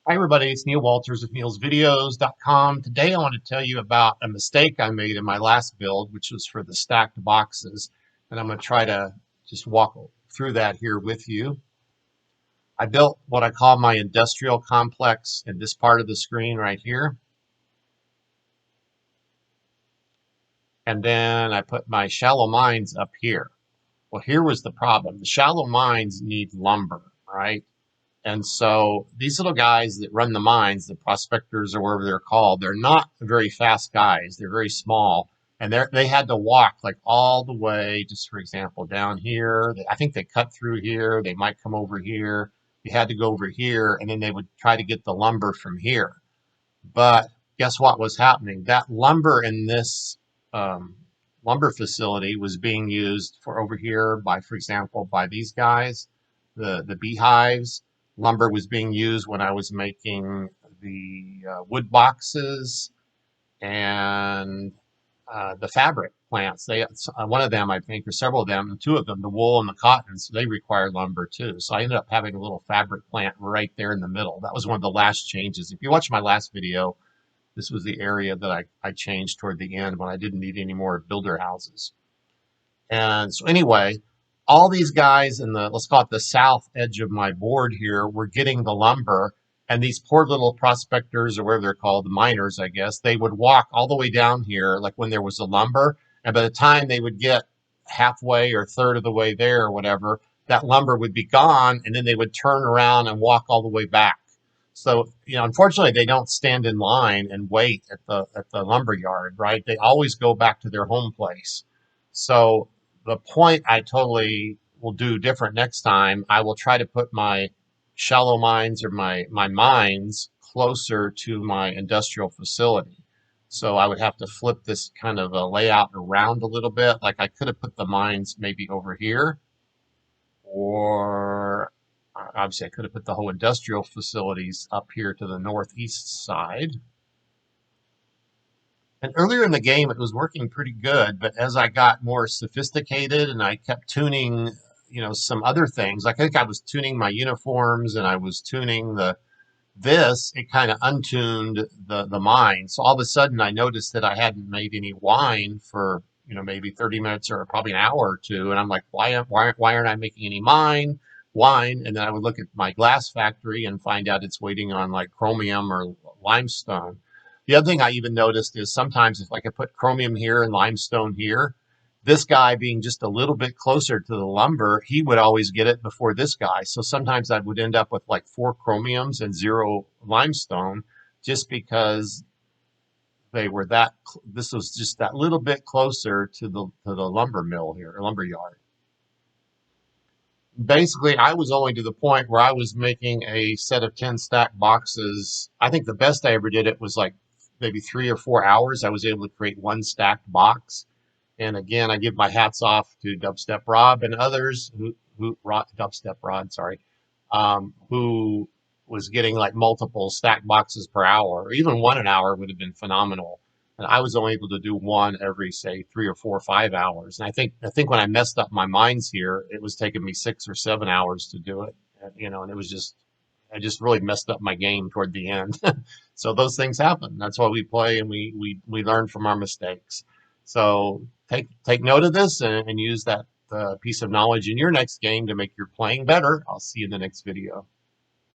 Hi everybody, it's Neil Walters of neilsvideos.com. Today I want to tell you about a mistake I made in my last build, which was for the stacked boxes. And I'm going to try to just walk through that here with you. I built what I call my industrial complex in this part of the screen right here. And then I put my shallow mines up here. Well, here was the problem. The shallow mines need lumber, right? And so these little guys that run the mines, the prospectors or whatever they're called, they're not very fast guys. They're very small. And they had to walk like all the way, just for example, down here. I think they cut through here. They might come over here. They had to go over here, and then they would try to get the lumber from here. But guess what was happening? That lumber in this um, lumber facility was being used for over here by, for example, by these guys, the beehives. Lumber was being used when I was making the wood boxes and the fabric plants. They one of them, I think, or several of them, and two of them, the wool and the cotton, so they require lumber too. So I ended up having a little fabric plant right there in the middle. That was one of the last changes. If you watch my last video, this was the area that I changed toward the end when I didn't need any more builder houses. And so anyway, all these guys in the, let's call it the south edge of my board here, were getting the lumber. And these poor little prospectors, or whatever they're called, the miners, I guess, they would walk all the way down here, like when there was the lumber. And by the time they would get halfway or a third of the way there or whatever, that lumber would be gone. And then they would turn around and walk all the way back. So, unfortunately, they don't stand in line and wait at the lumber yard, right? They always go back to their home place. So the point I totally will do different next time, I will try to put my shallow mines or my mines closer to my industrial facility. So I would have to flip this kind of a layout around a little bit. Like I could have put the mines maybe over here, or obviously I could have put the whole industrial facilities up here to the northeast side. And earlier in the game, it was working pretty good, but as I got more sophisticated and I kept tuning, some other things, like I think I was tuning my uniforms and I was tuning it kind of untuned the mine. So all of a sudden I noticed that I hadn't made any wine for, maybe 30 minutes or probably an hour or two. And I'm like, why aren't I making any wine? And then I would look at my glass factory and find out it's waiting on like chromium or limestone. The other thing I even noticed is sometimes if I could put chromium here and limestone here, this guy being just a little bit closer to the lumber, he would always get it before this guy. So sometimes I would end up with like 4 chromiums and 0 limestone just because they were this was just that little bit closer to the lumber mill here, or lumber yard. Basically, I was only to the point where I was making a set of 10 stack boxes. I think the best I ever did it was like maybe 3 or 4 hours. I was able to create one stacked box. And again, I give my hats off to Dubstep Rob and others Dubstep Rod, sorry, who was getting like multiple stack boxes per hour, or even one an hour would have been phenomenal. And I was only able to do one every, say, 3 or 4 or 5 hours. And I think when I messed up my mines here, it was taking me 6 or 7 hours to do it. And it was I just really messed up my game toward the end. So those things happen. That's why we play and we learn from our mistakes. So take note of this and use that piece of knowledge in your next game to make your playing better. I'll see you in the next video.